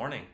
morning.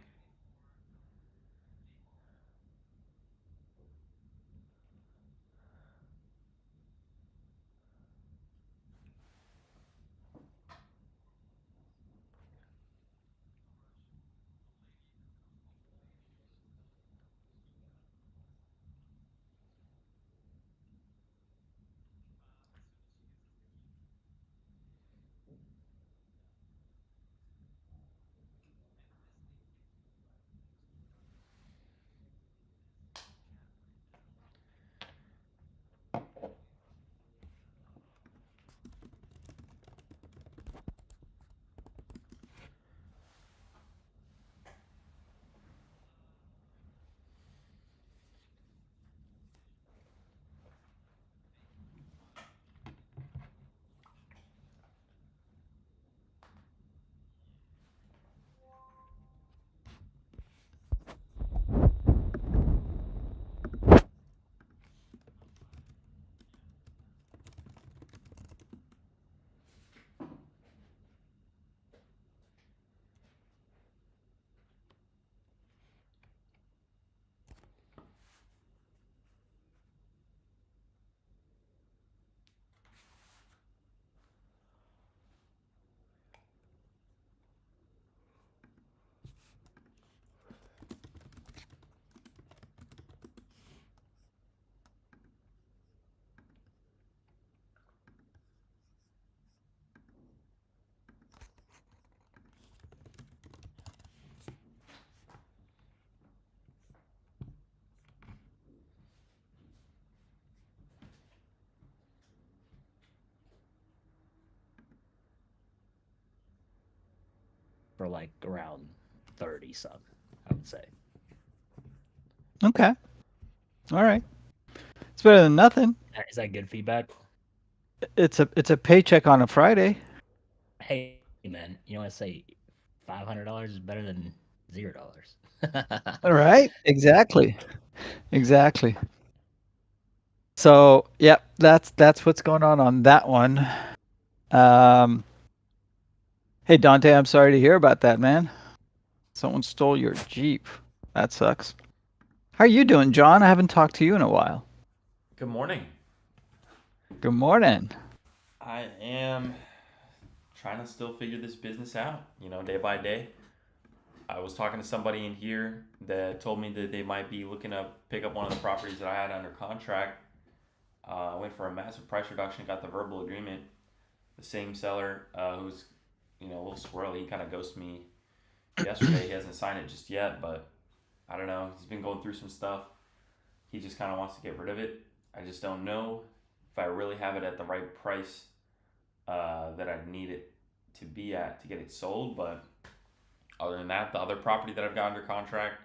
For like around 30 some, I would say. Okay. All right. It's better than nothing. Is that good feedback? It's a paycheck on a Friday. Hey man, you want to say $500 is better than $0. All right. Exactly. Exactly. So, yeah, that's what's going on that one. Um, hey Dante, I'm sorry to hear about that, man. Someone stole your Jeep. That sucks. How are you doing, John? I haven't talked to you in a while. Good morning. Good morning. I am trying to still figure this business out, day by day. I was talking to somebody in here that told me that they might be looking to pick up one of the properties that I had under contract. I went for a massive price reduction, got the verbal agreement. The same seller who's, a little squirrely, he kind of ghosted me yesterday. He hasn't signed it just yet, but I don't know. He's been going through some stuff. He just kind of wants to get rid of it. I just don't know if I really have it at the right price that I need it to be at to get it sold. But other than that, the other property that I've got under contract,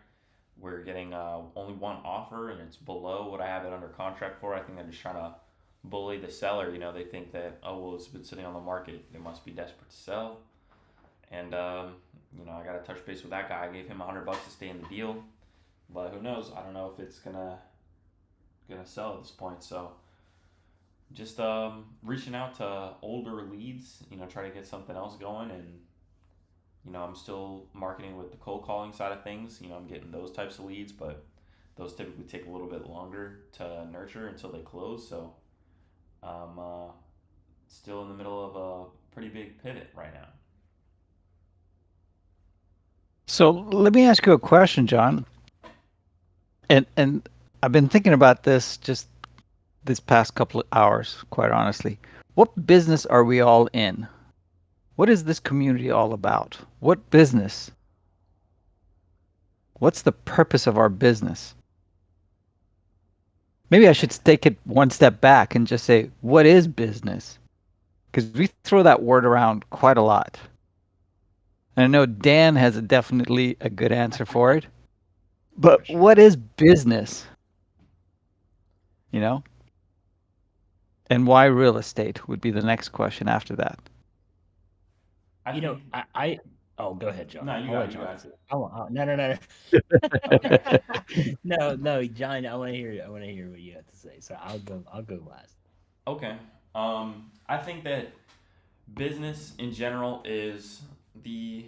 we're getting only one offer, and it's below what I have it under contract for. I think they're just trying to bully the seller. They think that, oh, well, it's been sitting on the market. They must be desperate to sell. And I got to touch base with that guy. I gave him $100 to stay in the deal, but who knows? I don't know if it's gonna sell at this point. So just reaching out to older leads, try to get something else going. And I'm still marketing with the cold calling side of things. I'm getting those types of leads, but those typically take a little bit longer to nurture until they close. So I'm still in the middle of a pretty big pivot right now. So let me ask you a question, John. And I've been thinking about this just this past couple of hours, quite honestly. What business are we all in? What is this community all about? What business? What's the purpose of our business? Maybe I should take it one step back and just say, what is business? Because we throw that word around quite a lot. And I know Dan has definitely a good answer for it. For But sure. what is business? You know? And why real estate would be the next question after that. I You know, think I oh, go ahead, John. no, you I'll got let it, you John got answer. No, no, no, it. no. Okay. No, John, I want to hear what you have to say. So I'll go last. Okay. I think that business in general is the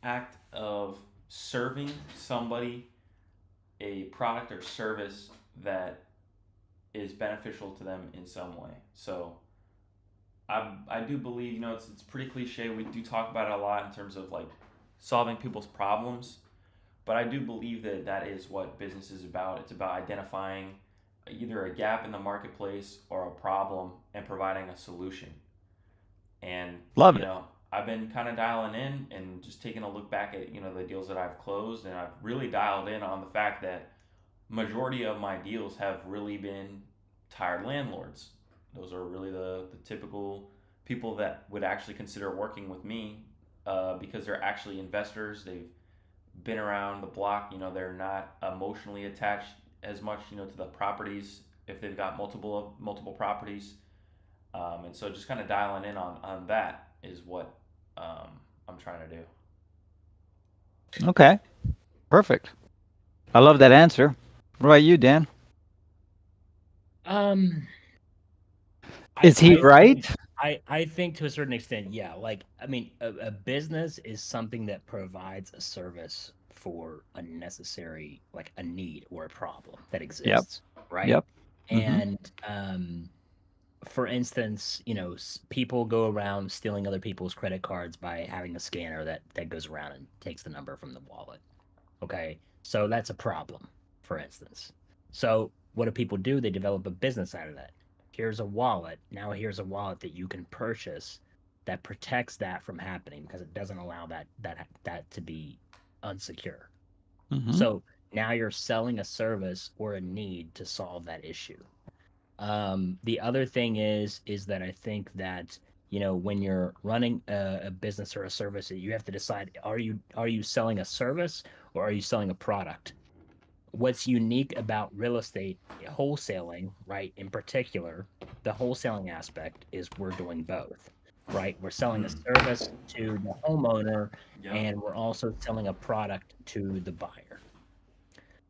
act of serving somebody a product or service that is beneficial to them in some way. So I do believe, it's pretty cliche. We do talk about it a lot in terms of like solving people's problems, but I do believe that that is what business is about. It's about identifying either a gap in the marketplace or a problem and providing a solution. And Love you it. know, I've been kind of dialing in and just taking a look back at the deals that I've closed, and I've really dialed in on the fact that majority of my deals have really been tired landlords. Those are really the typical people that would actually consider working with me, because they're actually investors. They've been around the block. They're not emotionally attached as much, to the properties if they've got multiple properties. And so just kind of dialing in on that is what I'm trying to do. Okay. Perfect. I love that answer. What about you, Dan? Um, Is he right? I think to a certain extent, yeah. Like, I mean, a business is something that provides a service for a necessary, like a need or a problem that Yep. exists, right? Yep. Mm-hmm. And for instance, people go around stealing other people's credit cards by having a scanner that goes around and takes the number from the wallet. Okay, so that's a problem, for instance. So what do people do? They develop a business out of that. Here's a wallet. Now here's a wallet that you can purchase that protects that from happening because it doesn't allow that to be unsecure. Mm-hmm. So now you're selling a service or a need to solve that issue. The other thing is that I think that when you're running a business or a service, you have to decide, are you selling a service or are you selling a product? What's unique about real estate wholesaling, right? In particular, the wholesaling aspect is we're doing both, right? We're selling a Hmm. service to the homeowner Yep. and we're also selling a product to the buyer.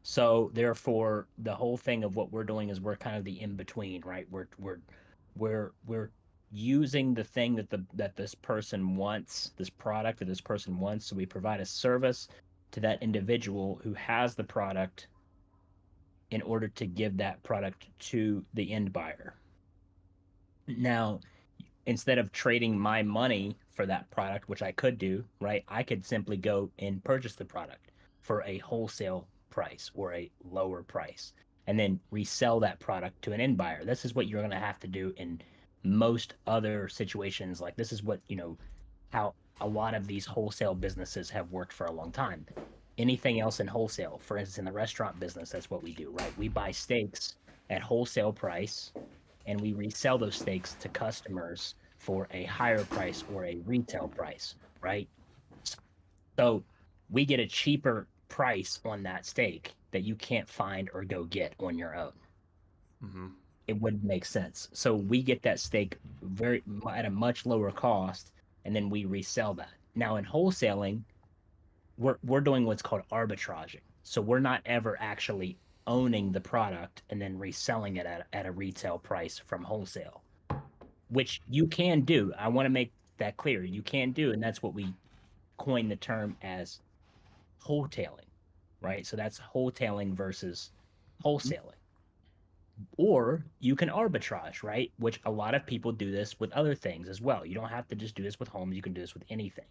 So therefore, the whole thing of what we're doing is we're kind of the in between, right? We're using the thing that this person wants, this product that this person wants. So we provide a service to that individual who has the product in order to give that product to the end buyer. Now, instead of trading my money for that product, which I could do, right? I could simply go and purchase the product for a wholesale price or a lower price and then resell that product to an end buyer. This is what you're going to have to do in most other situations. Like, this is what, how a lot of these wholesale businesses have worked for a long time. Anything else in wholesale, for instance, in the restaurant business, that's what we do, right? We buy steaks at wholesale price and we resell those steaks to customers for a higher price or a retail price, right? So we get a cheaper price on that steak that you can't find or go get on your own. Hmm. It wouldn't make sense. So we get that steak at a much lower cost, and then we resell that. Now in wholesaling, we're doing what's called arbitraging. So we're not ever actually owning the product and then reselling it at a retail price from wholesale, which you can do. I want to make that clear. You can do, and that's what we coined the term as wholetailing, right? So that's wholetailing versus wholesaling. Or you can arbitrage, right? Which a lot of people do this with other things as well. You don't have to just do this with homes, you can do this with anything.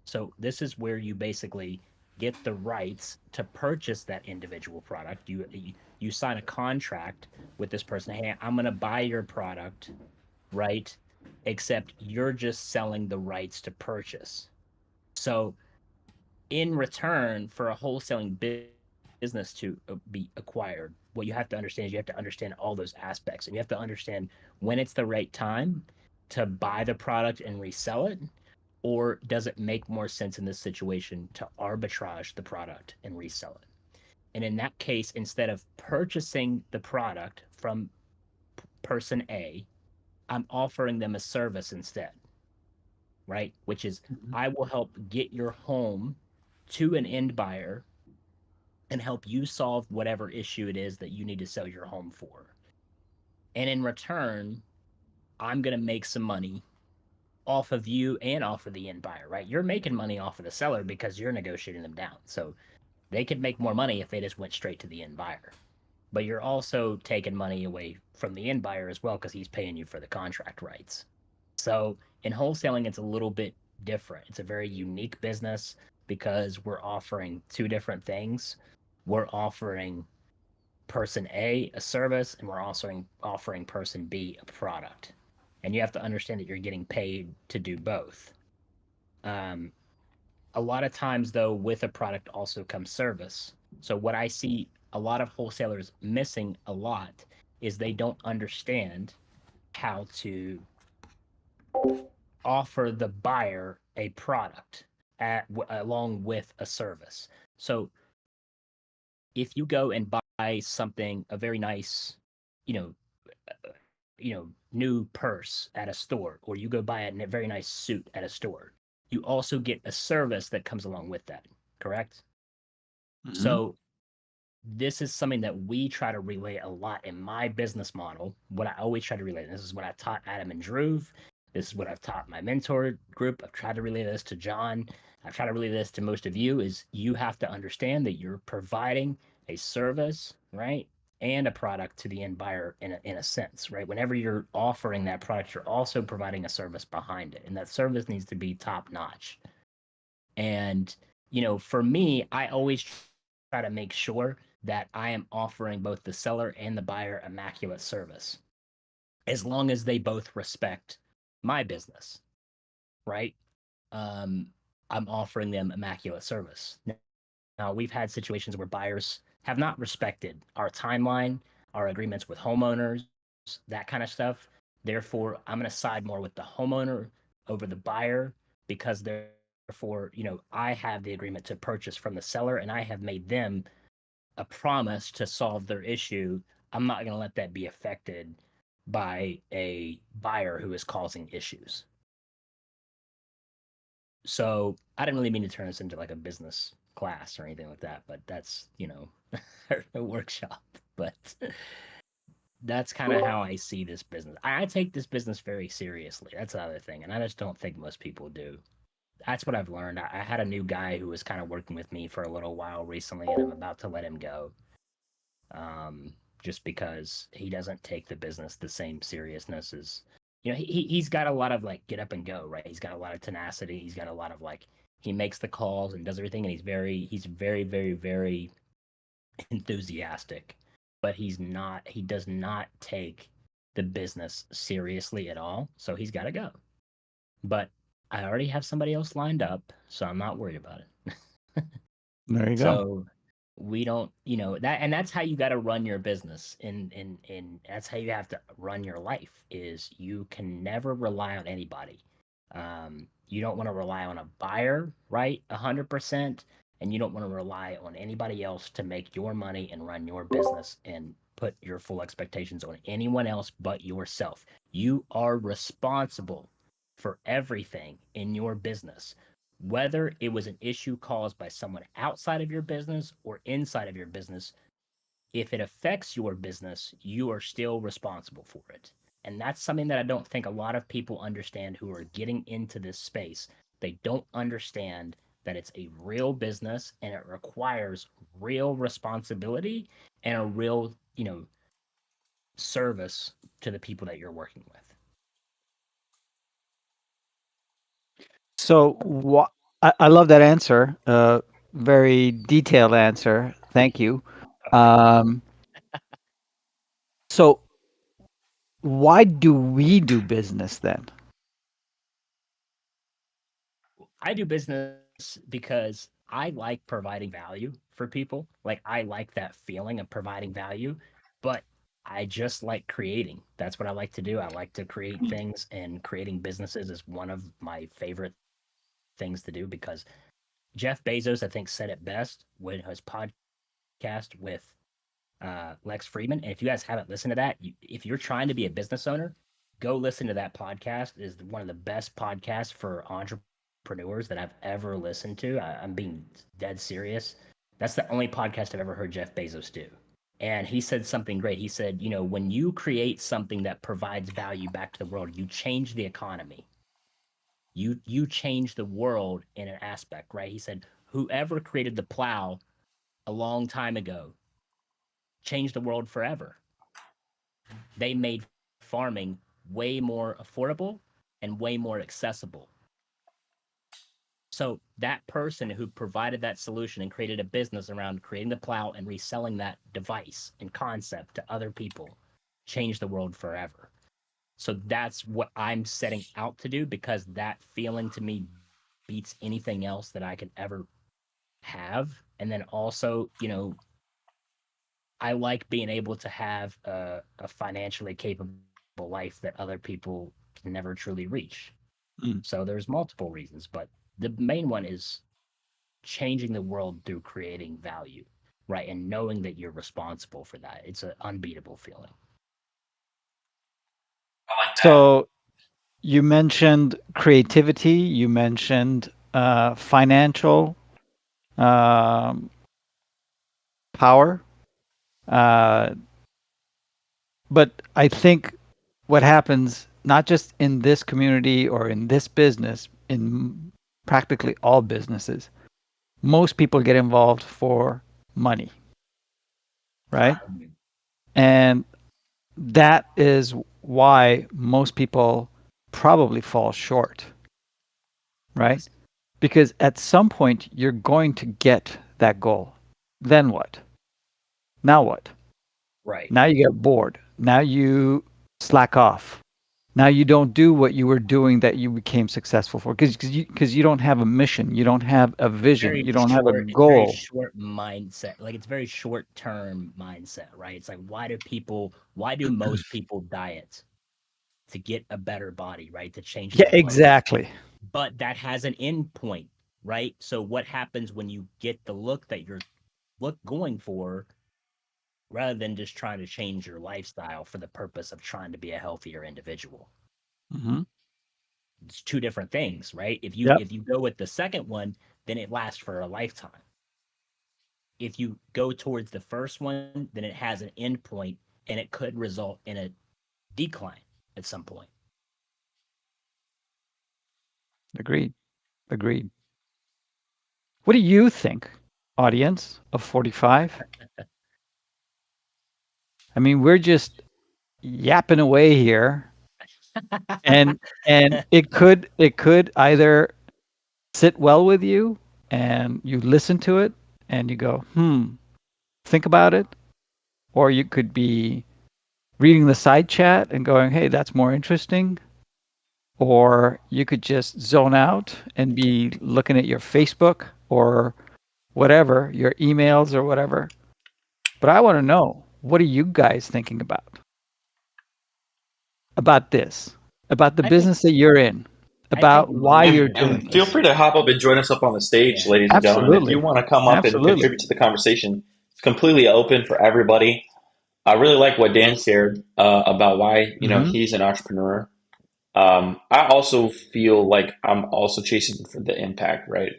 So this is where you basically get the rights to purchase that individual product. You sign a contract with this person. Hey, I'm going to buy your product, right? Except you're just selling the rights to purchase. So in return for a wholesaling business to be acquired, what you have to understand is you have to understand all those aspects, and you have to understand when it's the right time to buy the product and resell it, or does it make more sense in this situation to arbitrage the product and resell it? And in that case, instead of purchasing the product from person A, I'm offering them a service instead, right? Which is I will help get your home to an end buyer and help you solve whatever issue it is that you need to sell your home for. And in return, I'm going to make some money off of you and off of the end buyer, right? You're making money off of the seller because you're negotiating them down. So they could make more money if they just went straight to the end buyer. But you're also taking money away from the end buyer as well because he's paying you for the contract rights. So in wholesaling, it's a little bit different. It's a very unique business because we're offering two different things. We're offering person A a service, and we're also offering person B a product. And you have to understand that you're getting paid to do both. Um, a lot of times, though, with a product also comes service. So what I see a lot of wholesalers missing a lot is they don't understand how to offer the buyer a product along with a service. So if you go and buy something, a very nice, you know, new purse at a store, or you go buy a very nice suit at a store, you also get a service that comes along with that, correct? Mhm. So this is something that we try to relay a lot in my business model. What I always try to relay, and this is what I taught Adam and Drew. This is what I've taught my mentor group. I've tried to relay this to John. I've tried to relay this to most of you is you have to understand that you're providing a service, right? And a product to the end buyer in a sense, right? Whenever you're offering that product, you're also providing a service behind it. And that service needs to be top notch. And, for me, I always try to make sure that I am offering both the seller and the buyer immaculate service, as long as they both respect my business, right? Um, I'm offering them immaculate service. Now, we've had situations where buyers have not respected our timeline, our agreements with homeowners, that kind of stuff. Therefore, I'm going to side more with the homeowner over the buyer because therefore, I have the agreement to purchase from the seller and I have made them a promise to solve their issue. I'm not going to let that be affected by a buyer who is causing issues. So I didn't really mean to turn this into like a business class or anything like that, but that's, a workshop. But that's kind of how I see this business. I take this business very seriously. That's the other thing. And I just don't think most people do. That's what I've learned. I had a new guy who was kind of working with me for a little while recently, and I'm about to let him go. Um, just because he doesn't take the business the same seriousness as he's got a lot of like get up and go, right? He's got a lot of tenacity. He's got a lot of like he makes the calls and does everything, and he's very enthusiastic, but he does not take the business seriously at all. So he's got to go. But I already have somebody else lined up, so I'm not worried about it. There you go. So we don't, that, and that's how you got to run your business, and that's how you have to run your life. Is you can never rely on anybody. You don't want to rely on a buyer, right? 100%, and you don't want to rely on anybody else to make your money and run your business and put your full expectations on anyone else but yourself. You are responsible for everything in your business, whether it was an issue caused by someone outside of your business or inside of your business. If it affects your business, you are still responsible for it. And that's something that I don't think a lot of people understand who are getting into this space. They don't understand that it's a real business and it requires real responsibility and a real, service to the people that you're working with. So I love that answer. Very detailed answer. Thank you. Um, so why do we do business then? I do business because I like providing value for people. Like I like that feeling of providing value, but I just like creating. That's what I like to do. I like to create things, and creating businesses is one of my favorite things to do because Jeff Bezos, I think, said it best when his podcast with Lex Friedman. And if you guys haven't listened to that, if you're trying to be a business owner, go listen to that podcast. It is one of the best podcasts for entrepreneurs that I've ever listened to. I'm being dead serious. That's the only podcast I've ever heard Jeff Bezos do. And he said something great. He said, when you create something that provides value back to the world, you change the economy. You change the world in an aspect, right? He said, whoever created the plow a long time ago changed the world forever. They made farming way more affordable and way more accessible. So that person who provided that solution and created a business around creating the plow and reselling that device and concept to other people changed the world forever. So that's what I'm setting out to do, because that feeling to me beats anything else that I could ever have. And then also, I like being able to have a financially capable life that other people can never truly reach. Mm. So there's multiple reasons, but the main one is changing the world through creating value, right? And knowing that you're responsible for that. It's an unbeatable feeling. I like that. So you mentioned creativity, you mentioned financial um, power, uh, but I think what happens not just in this community or in this business, in practically all businesses, most people get involved for money, right? And that is why most people probably fall short, right? Because at some point you're going to get that goal. Then what? Now what? Right. Now you get bored. Now you slack off. Now you don't do what you were doing that you became successful for because you don't have a mission, you don't have a vision, you don't have a It's very goal. short mindset. Like, it's very short term mindset, right? It's like, why do most people diet? To get a better body, right? To change Yeah, their look. exactly. But that has an end point, right? So what happens when you get the look that you're going for, rather than just trying to change your lifestyle for the purpose of trying to be a healthier individual? Hmm. It's two different things, right? Yep. If you go with the second one, then it lasts for a lifetime. If you go towards the first one, then it has an end point, and it could result in a decline at some point. Agreed. Agreed. What do you think, audience of 45? I mean, we're just yapping away here, and it could either sit well with you and you listen to it and you go, think about it, or you could be reading the side chat and going, hey, that's more interesting. Or you could just zone out and be looking at your Facebook or whatever, your emails or whatever. But I want to know, what are you guys thinking about this, about the I think business that you're in, I think about why you're most doing And feel this? free to hop up and join us up on the stage, yeah. ladies and gentlemen. If you Absolutely. want to come up and Absolutely. contribute to the conversation, it's completely open for everybody. I really like what Dan shared about why Hmm. he's an entrepreneur. I also feel like I'm also chasing for the impact, right?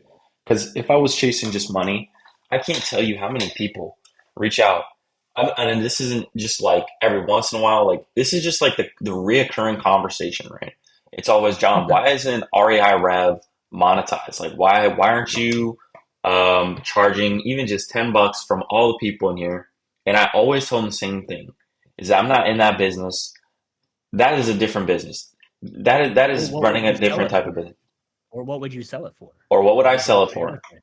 Because if I was chasing just money, I can't tell you how many people reach out. And this isn't just like every once in a while, like this is just like the reoccurring conversation, right? It's always, John, Okay. why isn't REI Rev monetized? Like why aren't you charging even just $10 from all the people in here? And I always tell them the same thing is that I'm not in that business. That is a different business. That Well, is what would running you a sell different it type of for? business. Or what would you sell it for? Or what would I Like, sell what's it the for? other thing?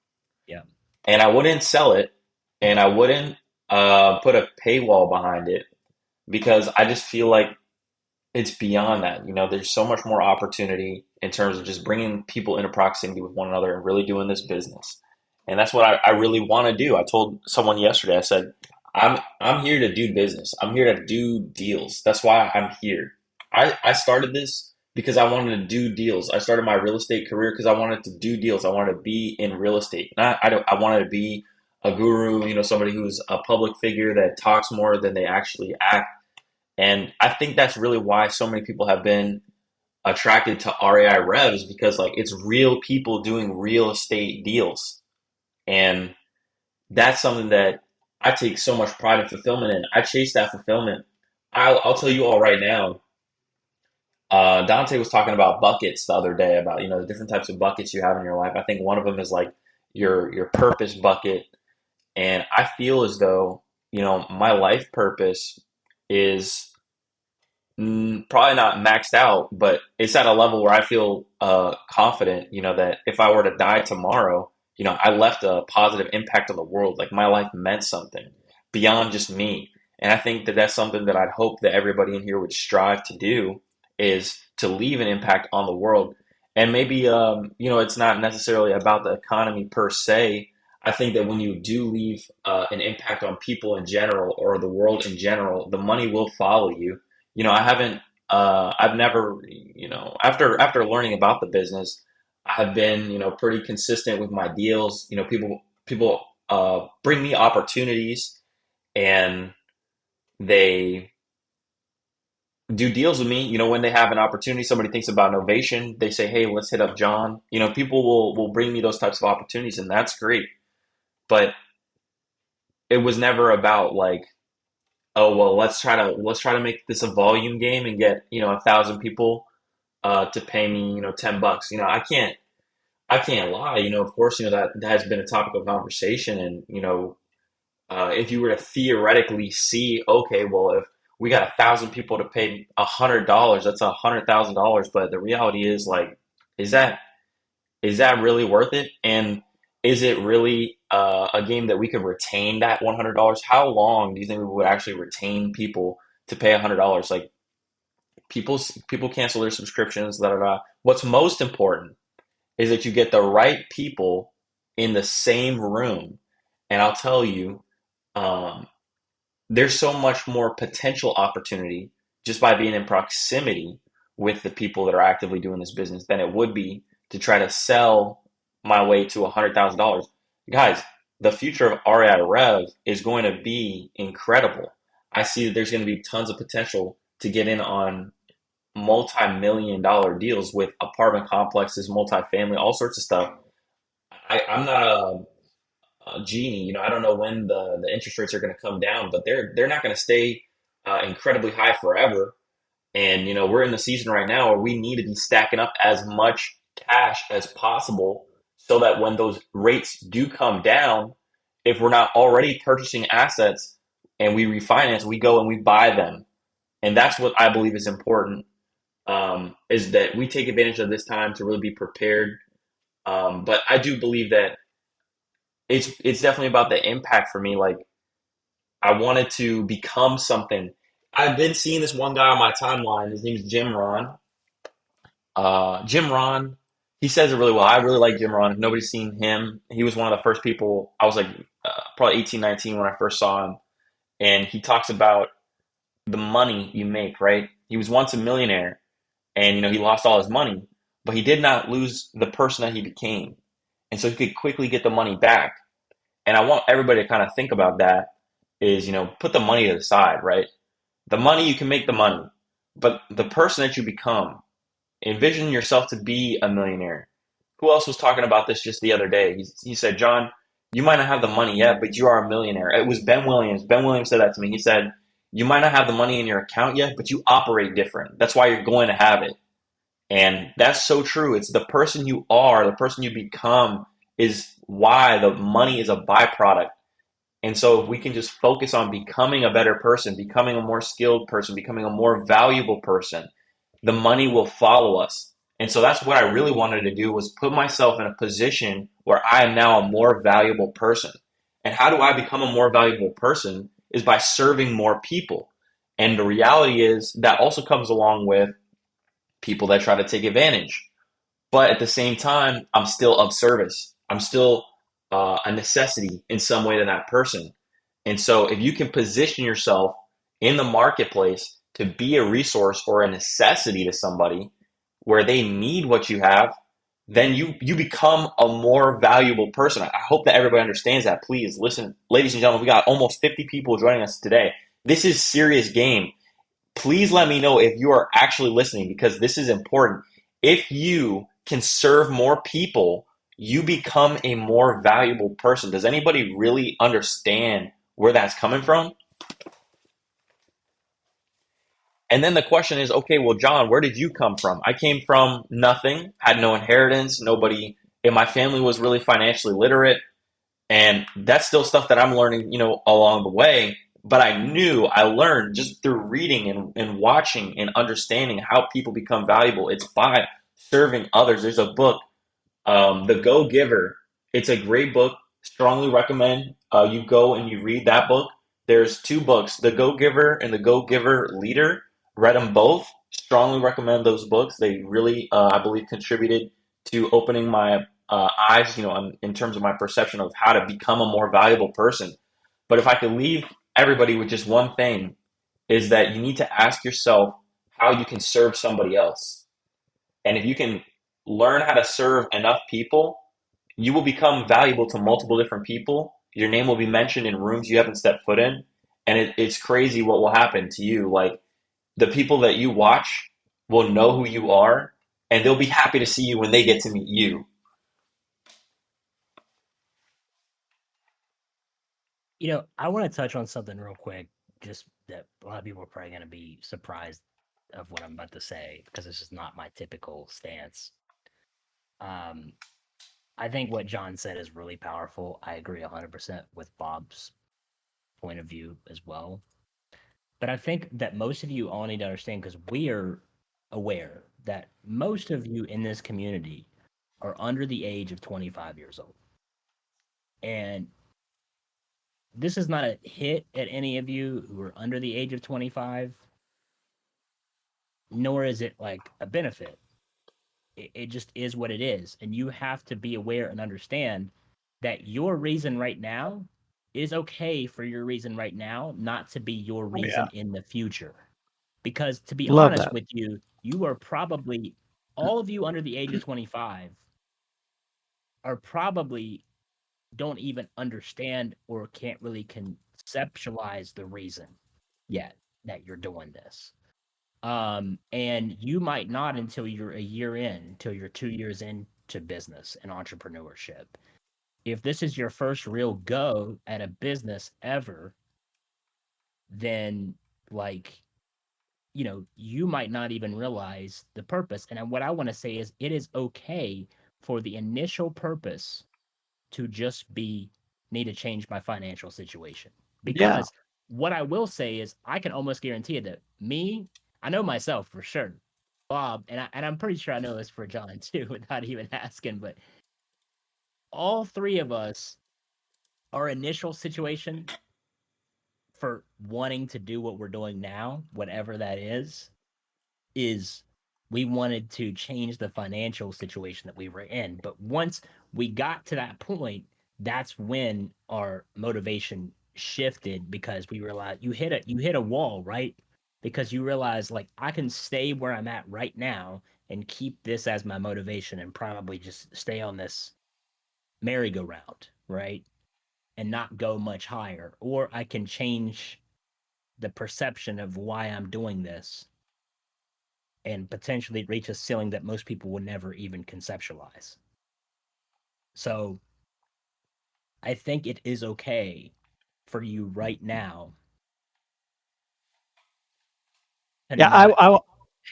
Yeah. And I wouldn't sell it, and I wouldn't put a paywall behind it because I just feel like it's beyond that. There's so much more opportunity in terms of just bringing people into proximity with one another and really doing this business. And that's what I really want to do. I told someone yesterday, I said, I'm here to do business. I'm here to do deals. That's why I'm here. I started this because I wanted to do deals. I started my real estate career because I wanted to do deals. I wanted to be in real estate. Not I wanted to be a guru, somebody who's a public figure that talks more than they actually act. And I think that's really why so many people have been attracted to REI Revs because like it's real people doing real estate deals. And that's something that I take so much pride and fulfillment in. I chase that fulfillment. I'll tell you all right now, Dante was talking about buckets the other day, about, the different types of buckets you have in your life. I think one of them is like your purpose bucket. And I feel as though, my life purpose is probably not maxed out, but it's at a level where I feel confident, that if I were to die tomorrow, I left a positive impact on the world. Like my life meant something beyond just me. And I think that that's something that I'd hope that everybody in here would strive to do, is to leave an impact on the world. And maybe, it's not necessarily about the economy per se. I think that when you do leave an impact on people in general, or the world in general, the money will follow you. I haven't, I've never, after learning about the business, I've been, pretty consistent with my deals. People bring me opportunities, and they do deals with me. When they have an opportunity, somebody thinks about innovation, they say, "Hey, let's hit up John." People will bring me those types of opportunities, and that's great. But it was never about like, oh well, let's try to make this a volume game and get 1,000 people to pay me $10. I can't lie. Of course, that has been a topic of conversation, and if you were to theoretically see, okay, well, if we got 1,000 people to pay $100, that's $100,000. But the reality is, like, is that is that really worth it? And is it really a game that we could retain that $100? How long do you think we would actually retain people to pay $100? Like, people cancel their subscriptions. Da, da, da. What's most important is that you get the right people in the same room. And I'll tell you, um, there's so much more potential opportunity just by being in proximity with the people that are actively doing this business than it would be to try to sell my way to $100,000. Guys, the future of REI Rev is going to be incredible. I see that there's going to be tons of potential to get in on multi-million dollar deals with apartment complexes, multifamily, all sorts of stuff. I'm not a genie. I don't know when the interest rates are going to come down, but they're not going to stay incredibly high forever. And we're in the season right now where we need to be stacking up as much cash as possible, so that when those rates do come down, if we're not already purchasing assets and we refinance, we go and we buy them. And that's what I believe is important, is that we take advantage of this time to really be prepared. But I do believe that it's definitely about the impact for me. Like, I wanted to become something. I've been seeing this one guy on my timeline. His name is Jim Ron. Jim Ron, he says it really well. I really like Jim Ron. If nobody's seen him, he was one of the first people. I was like probably 18, 19 when I first saw him. And he talks about the money you make, right? He was once a millionaire, and he lost all his money, but he did not lose the person that he became. And so he could quickly get the money back. And I want everybody to kind of think about that, is, put the money to the side, right? The money, you can make the money, but the person that you become, envision yourself to be a millionaire. Who else was talking about this just the other day? He said, John, you might not have the money yet, but you are a millionaire. It was Ben Williams. Ben Williams said that to me. He said, you might not have the money in your account yet, but you operate different. That's why you're going to have it. And that's so true. It's the person you are, the person you become, is why the money is a byproduct. And so if we can just focus on becoming a better person, becoming a more skilled person, becoming a more valuable person, the money will follow us. And so that's what I really wanted to do, was put myself in a position where I am now a more valuable person. And how do I become a more valuable person? Is by serving more people. And the reality is that also comes along with people that try to take advantage. But at the same time, I'm still of service. I'm still a necessity in some way to that person. And so if you can position yourself in the marketplace to be a resource or a necessity to somebody where they need what you have, then you become a more valuable person. I hope that everybody understands that. Please listen, ladies and gentlemen, we got almost 50 people joining us today. This is serious game. Please let me know if you are actually listening, because this is important. If you can serve more people, you become a more valuable person. Does anybody really understand where that's coming from? And then the question is, okay, well, John, where did you come from? I came from nothing, had no inheritance, nobody in my family was really financially literate. And that's still stuff that I'm learning, along the way. But I learned just through reading and watching and understanding how people become valuable. It's by serving others. There's a book, The Go Giver. It's a great book. Strongly recommend you go and you read that book. There's two books, The Go Giver and The Go Giver Leader. Read them both. Strongly recommend those books. They really, I believe, contributed to opening my eyes, in terms of my perception of how to become a more valuable person. But if I could leave everybody with just one thing, is that you need to ask yourself how you can serve somebody else. And if you can learn how to serve enough people, you will become valuable to multiple different people. Your name will be mentioned in rooms you haven't stepped foot in. And it's crazy what will happen to you. Like, the people that you watch will know who you are, and they'll be happy to see you when they get to meet you. I want to touch on something real quick, just that a lot of people are probably going to be surprised of what I'm about to say because this is not my typical stance. I think what John said is really powerful. I agree 100% with Bob's point of view as well. But I think that most of you all need to understand, because we are aware that most of you in this community are under the age of 25 years old. And this is not a hit at any of you who are under the age of 25, nor is it like a benefit. It just is what it is. And you have to be aware and understand that your reason right now is okay for your reason right now not to be your reason in the future. Because to be Love honest that. with you, you are probably, all of you under the age of 25 are probably don't even understand or can't really conceptualize the reason yet that you're doing this. And you might not until you're a year in, until you're 2 years into business and entrepreneurship. If this is your first real go at a business ever, then like, you might not even realize the purpose. And what I want to say is it is okay for the initial purpose to just be need to change my financial situation. Yeah. Because what I will say is I can almost guarantee you that I know myself for sure. Bob, and I'm pretty sure I know this for John too, without even asking, but all three of us, our initial situation for wanting to do what we're doing now, whatever that is we wanted to change the financial situation that we were in. But once we got to that point, that's when our motivation shifted, because we realized you hit a wall, right? Because you realize, like, I can stay where I'm at right now and keep this as my motivation and probably just stay on this merry-go-round, right? And not go much higher. Or I can change the perception of why I'm doing this and potentially reach a ceiling that most people would never even conceptualize. So I think it is okay for you right now to Yeah, not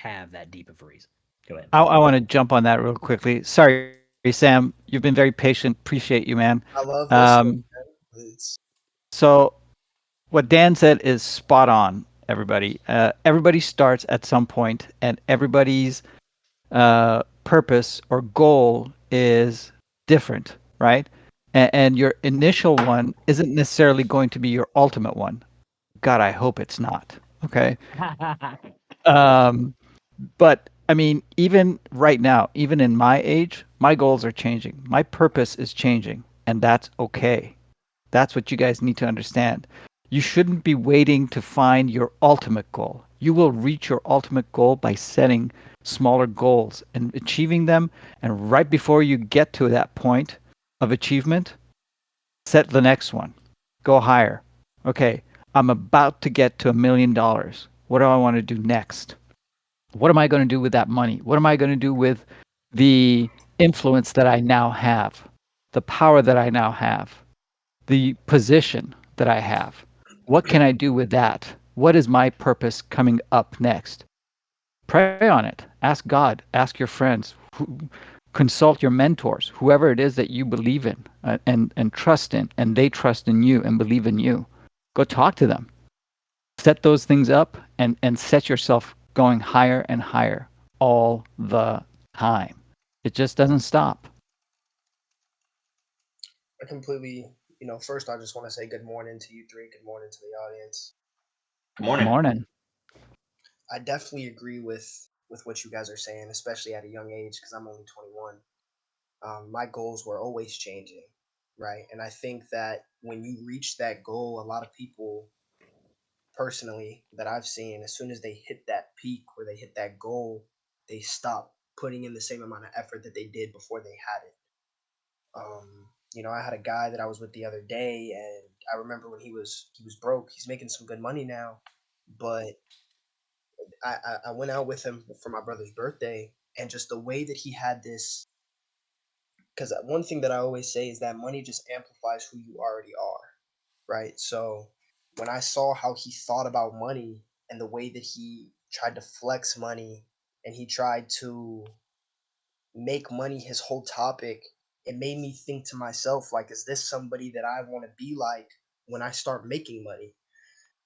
have that deep of a reason. Go ahead. I want to jump on that real quickly. Sorry, Sam, you've been very patient. Appreciate you, man. I love listening. Um, It's so what Dan said is spot on, everybody. Everybody starts at some point, and everybody's purpose or goal is different, right? And your initial one isn't necessarily going to be your ultimate one. God, I hope it's not. Okay. Um, but I mean, even right now, even in my age, my goals are changing. My purpose is changing, and that's okay. That's what you guys need to understand. You shouldn't be waiting to find your ultimate goal. You will reach your ultimate goal by setting smaller goals and achieving them. And right before you get to that point of achievement, set the next one. Go higher. Okay, I'm about to get to $1 million. What do I want to do next? What am I going to do with that money? What am I going to do with the influence that I now have, the power that I now have, the position that I have? What can I do with that? What is my purpose coming up next? Pray on it. Ask God. Ask your friends. Consult your mentors, whoever it is that you believe in and trust in, and they trust in you and believe in you. Go talk to them. Set those things up and set yourself going higher and higher all the time. It just doesn't stop. I completely, first I just want to say good morning to you three. Good morning to the audience. Good Good morning. morning. I definitely agree with what you guys are saying, especially at a young age, because I'm only 21. My goals were always changing, right? And I think that when you reach that goal, a lot of people, personally, that I've seen, as soon as they hit that peak or they hit that goal, they stop putting in the same amount of effort that they did before they had it. I had a guy that I was with the other day, and I remember when he was broke. He's making some good money now, but I went out with him for my brother's birthday, and just the way that he had this. Because one thing that I always say is that money just amplifies who you already are, right? So when I saw how he thought about money and the way that he tried to flex money and he tried to make money his whole topic, it made me think to myself, like, is this somebody that I want to be like when I start making money,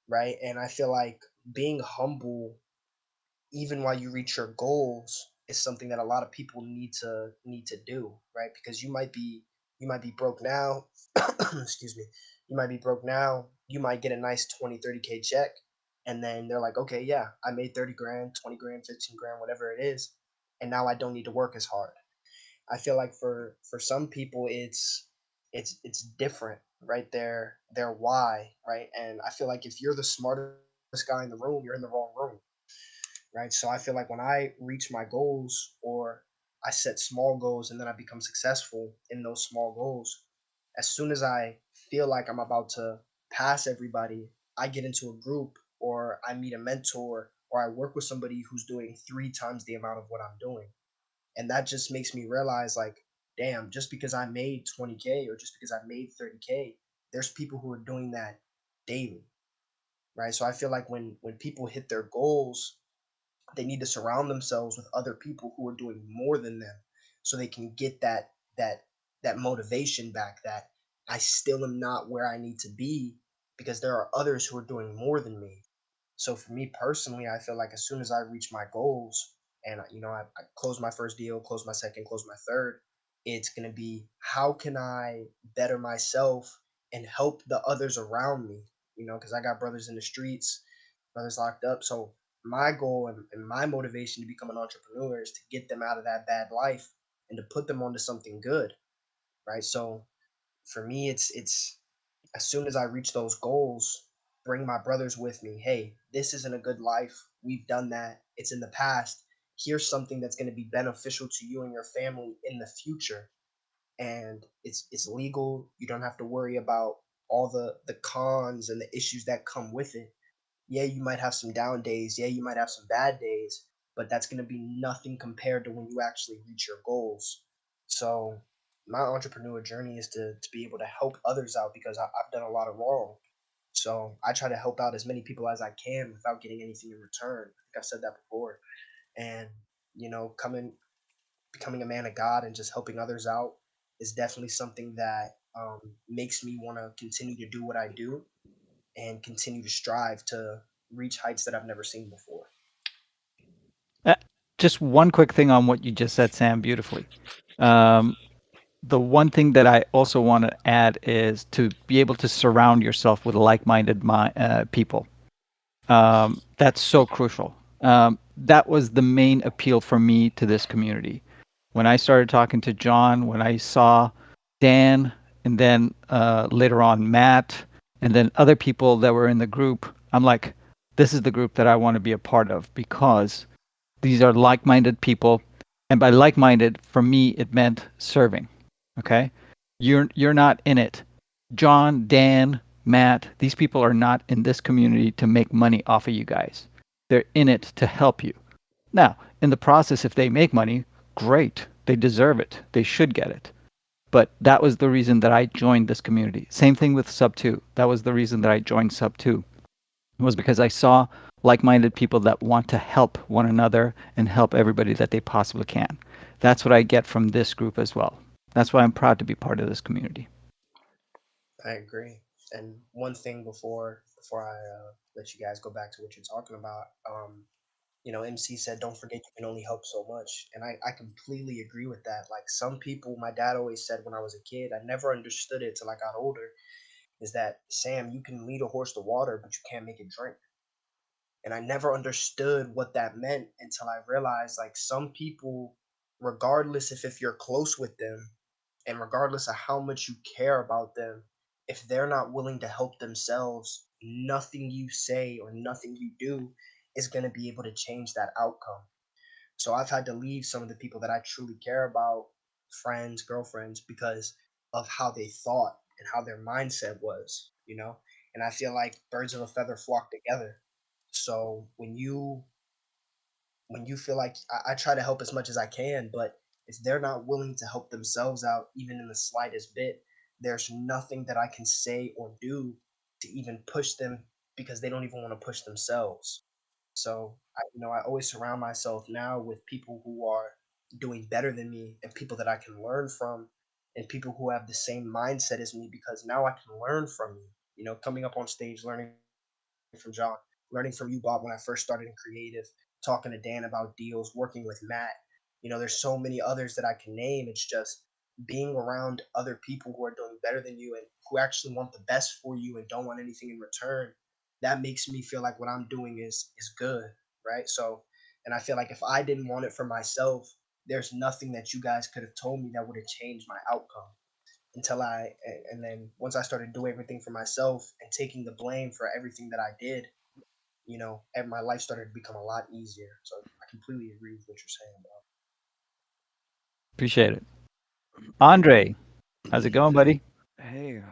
right? And I feel like being humble, even while you reach your goals, is something that a lot of people need to do, right? Because you might be broke now. Excuse me. You might be broke now. You might get a nice 20, 30K check, and then they're like, okay, yeah, I made 30 grand, 20 grand, 15 grand, whatever it is, and now I don't need to work as hard. I feel like for some people it's different, right? Their why, right? And I feel like if you're the smartest guy in the room, you're in the wrong room, right? So I feel like when I reach my goals, or I set small goals and then I become successful in those small goals, as soon as I feel like I'm about to pass everybody, I get into a group, or I meet a mentor, or I work with somebody who's doing 3 times the amount of what I'm doing. And that just makes me realize, like, damn, just because I made 20K or just because I made 30K, there's people who are doing that daily, right? So I feel like when people hit their goals, they need to surround themselves with other people who are doing more than them, so they can get that motivation back, that I still am not where I need to be, because there are others who are doing more than me. So for me personally, I feel like as soon as I reach my goals, and I close my first deal, close my second, close my third, it's going to be, how can I better myself and help the others around me, because I got brothers in the streets, brothers locked up. So my goal and my motivation to become an entrepreneur is to get them out of that bad life and to put them onto something good, right? So for me, it's as soon as I reach those goals, bring my brothers with me. Hey, this isn't a good life. We've done that. It's in the past. Here's something that's going to be beneficial to you and your family in the future. And it's legal. You don't have to worry about all the cons and the issues that come with it. Yeah, you might have some down days. Yeah, you might have some bad days, but that's going to be nothing compared to when you actually reach your goals. So, my entrepreneur journey is to be able to help others out, because I've done a lot of wrong. So, I try to help out as many people as I can without getting anything in return. I think I've said that before. And, becoming a man of God and just helping others out is definitely something that makes me want to continue to do what I do and continue to strive to reach heights that I've never seen before. Uh, just one quick thing on what you just said, Sam, beautifully. Um, the one thing that I also want to add is to be able to surround yourself with like-minded people. That's so crucial. That was the main appeal for me to this community. When I started talking to John, when I saw Dan, and then later on Matt, and then other people that were in the group, I'm like, this is the group that I want to be a part of, because these are like-minded people. And by like-minded, for me, it meant serving. Okay? You're not in it. John, Dan, Matt, these people are not in this community to make money off of you guys. They're in it to help you. Now, in the process, if they make money, great. They deserve it. They should get it. But that was the reason that I joined this community. Same thing with Sub 2. That was the reason that I joined Sub 2. was because I saw like-minded people that want to help one another and help everybody that they possibly can. That's what I get from this group as well. That's why I'm proud to be part of this community. I agree. And one thing before I let you guys go back to what you're talking about, MC said, "Don't forget you can only help so much," and I completely agree with that. Like some people, my dad always said when I was a kid, I never understood it till I got older. Is that Sam? You can lead a horse to water, but you can't make it drink. And I never understood what that meant until I realized like some people, regardless if you're close with them and regardless of how much you care about them, if they're not willing to help themselves, nothing you say or nothing you do is going to be able to change that outcome. So I've had to leave some of the people that I truly care about, friends, girlfriends, because of how they thought and how their mindset was. And I feel like birds of a feather flock together. So when you feel like I try to help as much as I can, but if they're not willing to help themselves out even in the slightest bit, there's nothing that I can say or do to even push them because they don't even want to push themselves. So I always surround myself now with people who are doing better than me and people that I can learn from and people who have the same mindset as me because now I can learn from you. Coming up on stage, learning from John, learning from you, Bob, when I first started in creative, talking to Dan about deals, working with Matt. There's so many others that I can name. It's just being around other people who are doing better than you and who actually want the best for you and don't want anything in return. That makes me feel like what I'm doing is good, right? So, and I feel like if I didn't want it for myself, there's nothing that you guys could have told me that would have changed my outcome until and then once I started doing everything for myself and taking the blame for everything that I did, and my life started to become a lot easier. So I completely agree with what you're saying, bro. Appreciate it. Andre, how's it going, buddy? Hey,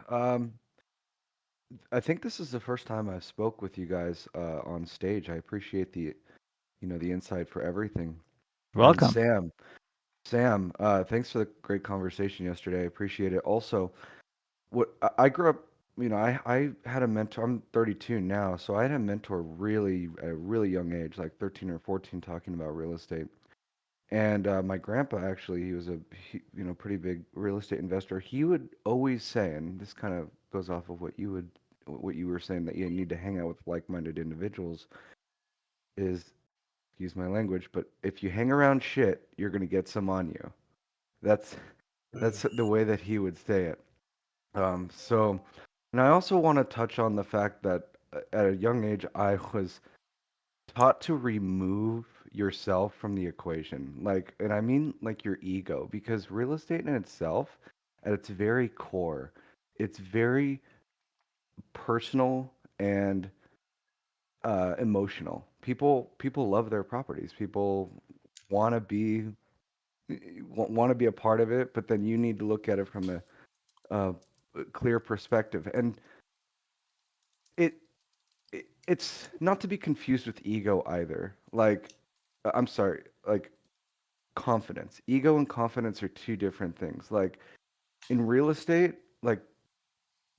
I think this is the first time I spoke with you guys on stage. I appreciate the insight for everything. And Welcome. Sam, thanks for the great conversation yesterday. I appreciate it. Also, I grew up, I had a mentor. I'm 32 now, so I had a mentor really at a really young age, like 13 or 14, talking about real estate. And my grandpa actually, he was pretty big real estate investor. He would always say, and this kind of goes off of what you were saying, that you need to hang out with like-minded individuals. Is, excuse my language, but if you hang around shit, you're gonna get some on you. That's Mm. that's the way that he would say it. So, and I also want to touch on the fact that at a young age, I was taught to remove yourself from the equation. Like, and I mean like your ego, because real estate in itself, at its very core, it's very personal and emotional. People love their properties. People want to be want to be a part of it, but then you need to look at it from a clear perspective. And it, it's not to be confused with ego either. Like, I'm sorry, like confidence. Ego and confidence are two different things. Like in real estate, like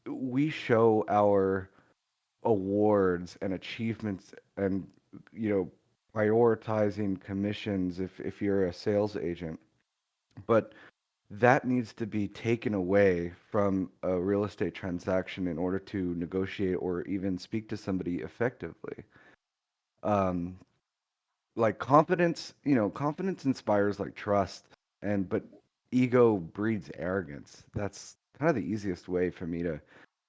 we show our awards and achievements and you know prioritizing commissions if you're a sales agent. But that needs to be taken away from a real estate transaction in order to negotiate or even speak to somebody effectively. Um, like confidence, confidence inspires like trust, and but ego breeds arrogance. That's kind of the easiest way for me to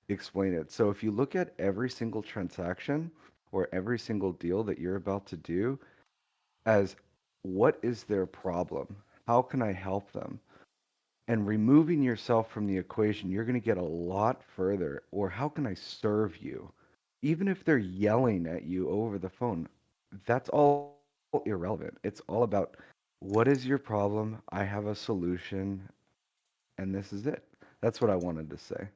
explain it. So if you look at every single transaction or every single deal that you're about to do as what is their problem? How can I help them? And removing yourself from the equation, you're going to get a lot further. Or how can I serve you? Even if they're yelling at you over the phone, that's all irrelevant. It's all about what is your problem? I have a solution, and this is it. That's what I wanted to say.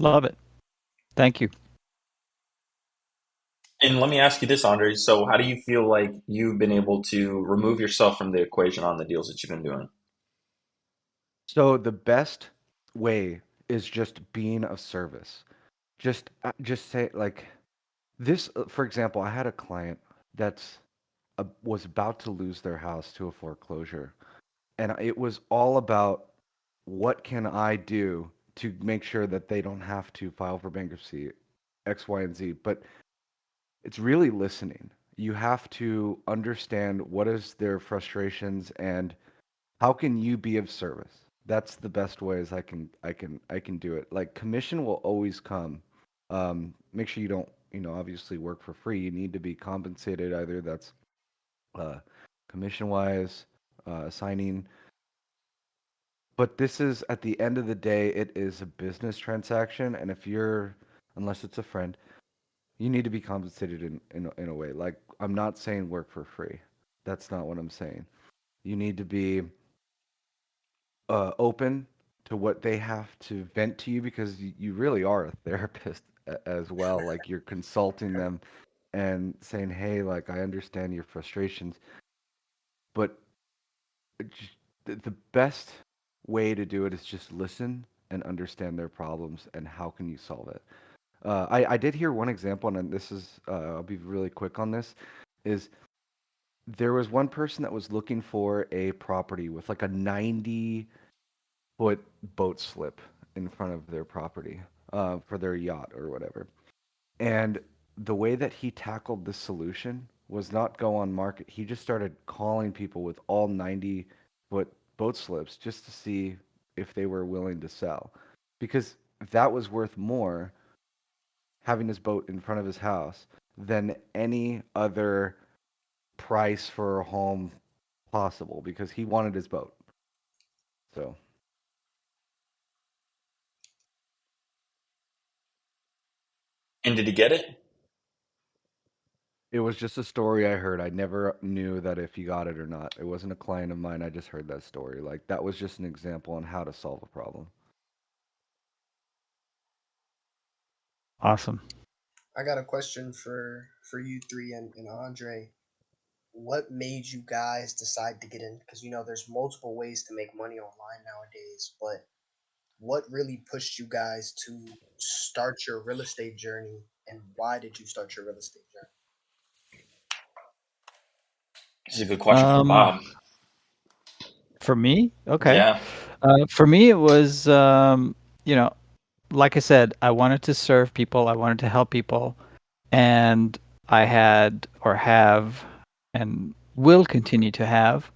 Love it. Thank you. And let me ask you this, Andre. So, how do you feel like you've been able to remove yourself from the equation on the deals that you've been doing? So the best way is just being of service. just say like this. For example, I had a client that's was about to lose their house to a foreclosure, and it was all about what can I do to make sure that they don't have to file for bankruptcy, X, Y, and Z. But it's really listening. You have to understand what is their frustrations and how can you be of service. That's the best ways I can do it. Like commission will always come. Make sure you don't, obviously work for free. You need to be compensated. Either that's uh, commission wise, signing. But this is at the end of the day, it is a business transaction, and if you're, unless it's a friend, you need to be compensated in a way. Like I'm not saying work for free. That's not what I'm saying. You need to be open to what they have to vent to you because you really are a therapist as well. Like you're consulting them and saying, "Hey, like I understand your frustrations, but the best way to do it is just listen and understand their problems and how can you solve it." I did hear one example, and then this is I'll be really quick on this. Is there was one person that was looking for a property with like a 90-foot boat slip in front of their property for their yacht or whatever. And the way that he tackled this solution was not go on market. He just started calling people with all 90-foot boat slips just to see if they were willing to sell. Because that was worth more having his boat in front of his house than any other price for a home possible because he wanted his boat. So And did he get it? it was just a story I heard. I never knew that if he got it or not. It wasn't a client of mine. I just heard that story. Like that was just an example on how to solve a problem. Awesome. I got a question for you three and Andre. What made you guys decide to get in? Because there's multiple ways to make money online nowadays, but what really pushed you guys to start your real estate journey, and why did you start your real estate journey? This is a good question for Um, Bob. for me, okay. Yeah. For me, it was, you know, like I said, I wanted to serve people. I wanted to help people, and I had or have and will continue to have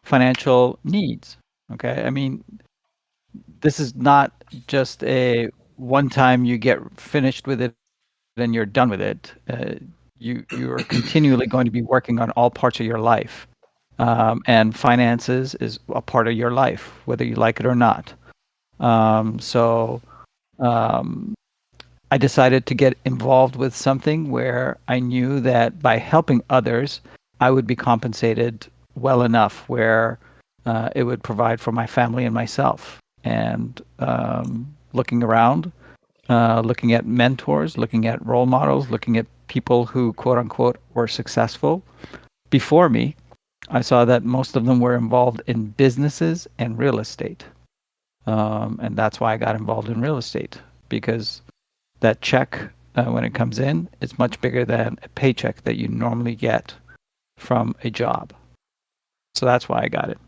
financial needs. Okay. I mean, this is not just a one time you get finished with it and you're done with it. You are continually going to be working on all parts of your life, and finances is a part of your life, whether you like it or not. So um, I decided to get involved with something where I knew that by helping others, I would be compensated well enough where it would provide for my family and myself. And looking around, looking at mentors, looking at role models, looking at people who, quote unquote, were successful before me, I saw that most of them were involved in businesses and real estate. And that's why I got involved in real estate because that check, when it comes in, is much bigger than a paycheck that you normally get from a job. So that's why I got it.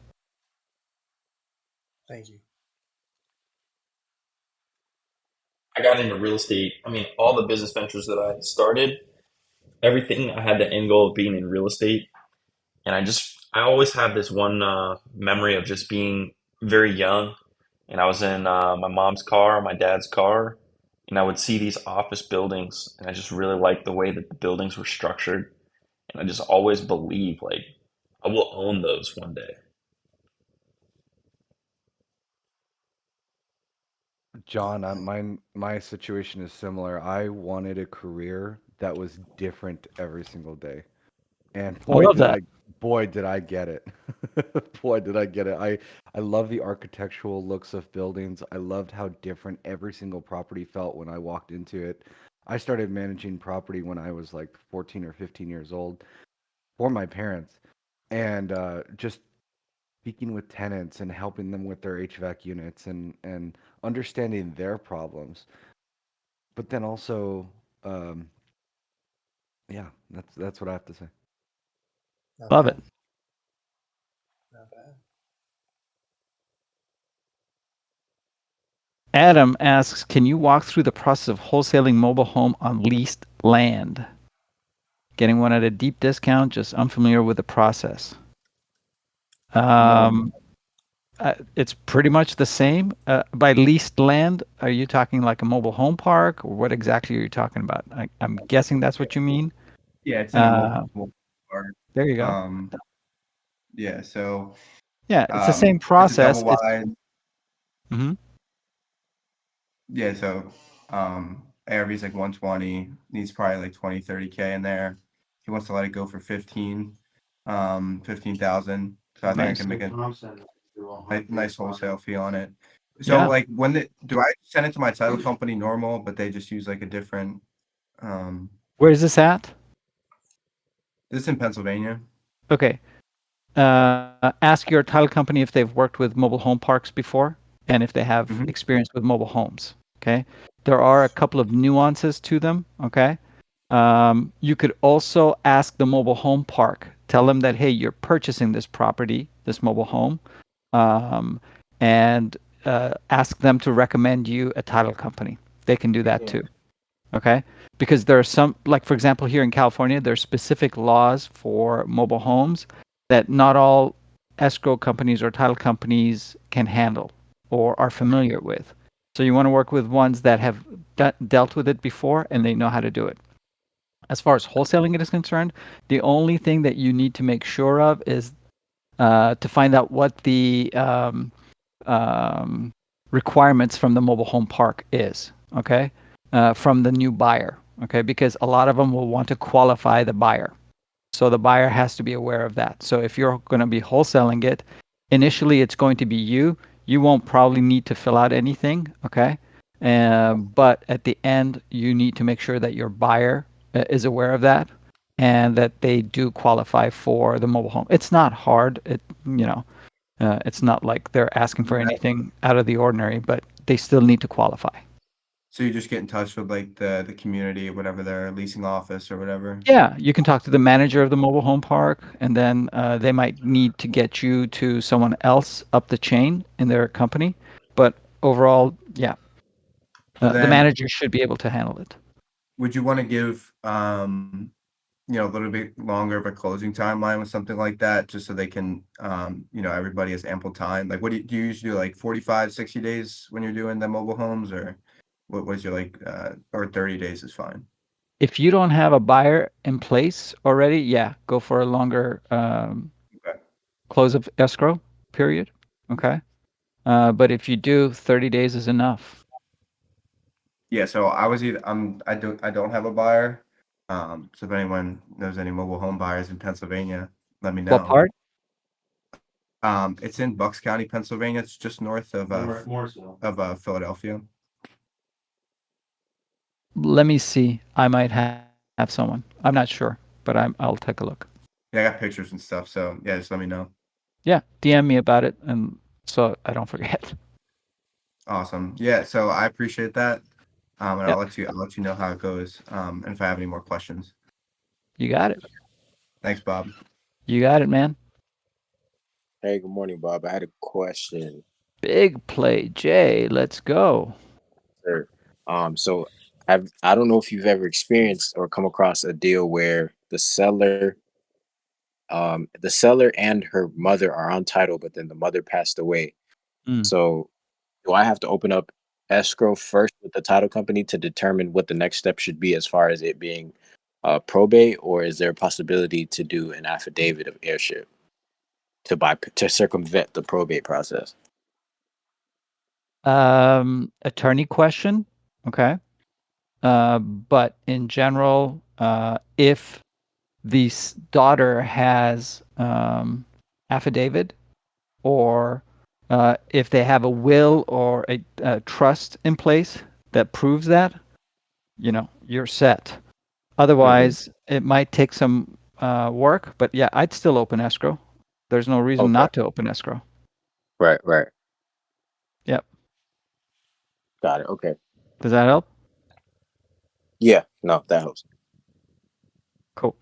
Thank you. I got into real estate. I mean, all the business ventures that I started, everything I had the end goal of being in real estate. And I always have this one memory of just being very young. And I was in my mom's car, my dad's car, and I would see these office buildings. And I just really liked the way that the buildings were structured. And I just always believed, like, I will own those one day. John, my situation is similar. I wanted a career that was different every single day. And I love that. boy did I get it. Boy did I get it. I love the architectural looks of buildings. I loved how different every single property felt when I walked into it. I started managing property when I was like 14 or 15 years old for my parents. And just speaking with tenants and helping them with their HVAC units and understanding their problems. but then also, um, yeah, that's what I have to say. Not Love it. bad. Not bad. Adam asks, can you walk through the process of wholesaling mobile home on leased land? Getting one at a deep discount, just unfamiliar with the process. Um, it's pretty much the same. By leased land, are you talking like a mobile home park, or what exactly are you talking about? I'm guessing that's what you mean. Yeah, it's in a Uh, mobile park. there you go. Yeah, so Yeah, it's the same it's a double process. It's wide. mhm. Yeah, so ARV is like 120, needs probably like 20, 30K in there. He wants to let it go for 15,000. So I think I Nice. can make a nice wholesale fee on it. So Yeah. like do I send it to my title company normal, but they just use like a different um Where is this at? this is in Pennsylvania. Okay. Ask your title company if they've worked with mobile home parks before and if they have Hmm. experience with mobile homes. Okay. There are a couple of nuances to them. Okay. You could also ask the mobile home park, tell them that, hey, you're purchasing this property, this mobile home, um, and ask them to recommend you a title company. They can do that too. Okay. Because there are some, like for example, here in California, there are specific laws for mobile homes that not all escrow companies or title companies can handle or are familiar with. So you want to work with ones that have dealt with it before and they know how to do it. As far as wholesaling it is concerned, the only thing that you need to make sure of is to find out what the um, requirements from the mobile home park is, okay, from the new buyer, okay, because a lot of them will want to qualify the buyer. So the buyer has to be aware of that. So if you're going to be wholesaling it, initially it's going to be you. You won't probably need to fill out anything, okay? But at the end, you need to make sure that your buyer is aware of that and that they do qualify for the mobile home. It's not hard. It's not like they're asking for Yeah. anything out of the ordinary, but they still need to qualify. So you just get in touch with like the community, whatever their leasing office or whatever. Yeah, you can talk to the manager of the mobile home park, and then they might need to get you to someone else up the chain in their company. But overall, yeah, So the then manager should be able to handle it. would you want to give a little bit longer of a closing timeline with something like that, just so they can everybody has ample time? Like what do you usually do, like 45, 60 days when you're doing the mobile homes, or what was your like or 30 days is fine? If you don't have a buyer in place already, yeah, go for a longer Okay. close of escrow period. Okay. But if you do, 30 days is enough. Yeah, so I was either I don't have a buyer. So if anyone knows any mobile home buyers in Pennsylvania, let me What know. part? It's in Bucks County, Pennsylvania. It's just north of Philadelphia. Let me see. I might have someone. I'm not sure, but I'll take a look. Yeah, I got pictures and stuff. So yeah, just let me know. Yeah, DM me about it, and so I don't forget. Awesome. Yeah, so I appreciate that. And Yep, I'll let you know how it goes. And if I have any more questions. you got it. Thanks, Bob. You got it, man. Hey, good morning, Bob. I had a question, Big play, Jay. Let's go. sir. So I don't know if you've ever experienced or come across a deal where the seller and her mother are on title, but then the mother passed away. Mm. So do I have to open up escrow first with the title company to determine what the next step should be as far as it being probate, or is there a possibility to do an affidavit of heirship to circumvent the probate process? Attorney question. Okay. But in general, if the daughter has affidavit, or if they have a will or a trust in place that proves that, you're set. Mhm. Otherwise, it might take some work, but yeah, I'd still open escrow. There's no reason Okay. not to open escrow. Right. Right. Yep. Got it. Okay. Does that help? Yeah, no, that helps. Cool.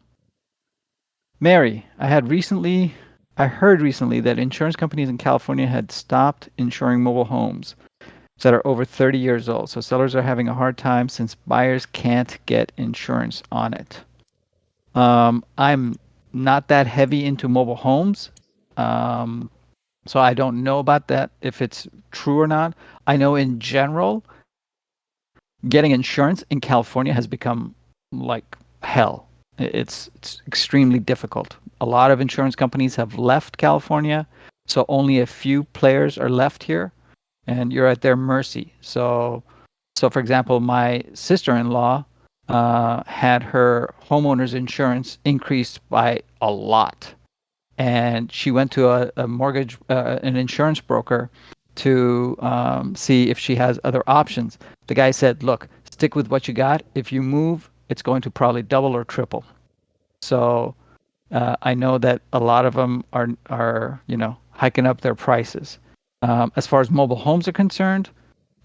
Mary, I heard recently that insurance companies in California had stopped insuring mobile homes that are over 30 years old. So sellers are having a hard time since buyers can't get insurance on it. I'm not that heavy into mobile homes. Um, so I don't know about that, if it's true or not. I know in general, getting insurance in California has become like hell. It's extremely difficult. A lot of insurance companies have left California, so only a few players are left here, and you're at their mercy. So for example, my sister-in-law had her homeowner's insurance increased by a lot, and she went to a mortgage, an insurance broker to see if she has other options. The guy said, "Look, stick with what you got. If you move, it's going to probably double or triple." So I know that a lot of them are hiking up their prices. As far as mobile homes are concerned,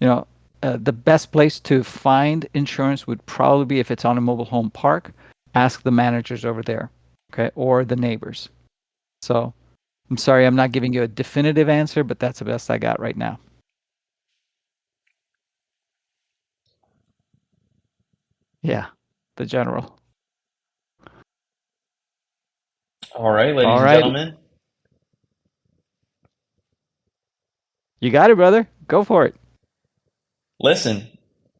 the best place to find insurance would probably be if it's on a mobile home park. Ask the managers over there, okay, or the neighbors. So I'm sorry, I'm not giving you a definitive answer, but that's the best I got right now. Yeah, the general. All right, ladies All and right, gentlemen. you got it, brother. Go for it. Listen,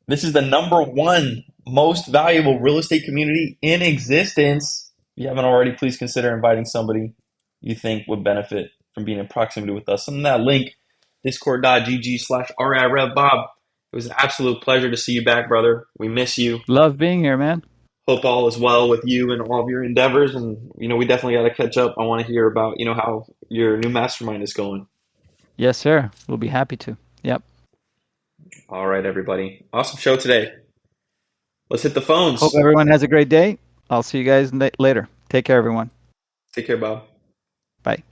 this is the number one most valuable real estate community in existence. If you haven't already, please consider inviting somebody you think would benefit from being in proximity with us. Send that link, discord.gg/REI Rev Bob. It was an absolute pleasure to see you back, brother. We miss you. Love being here, man. Hope all is well with you and all of your endeavors. And, we definitely got to catch up. I want to hear about, how your new mastermind is going. Yes, sir. We'll be happy to. Yep. All right, everybody. Awesome show today. Let's hit the Hope phones. everyone has a great day. I'll see you guys later. Take care, everyone. Take care, Bob. Bye.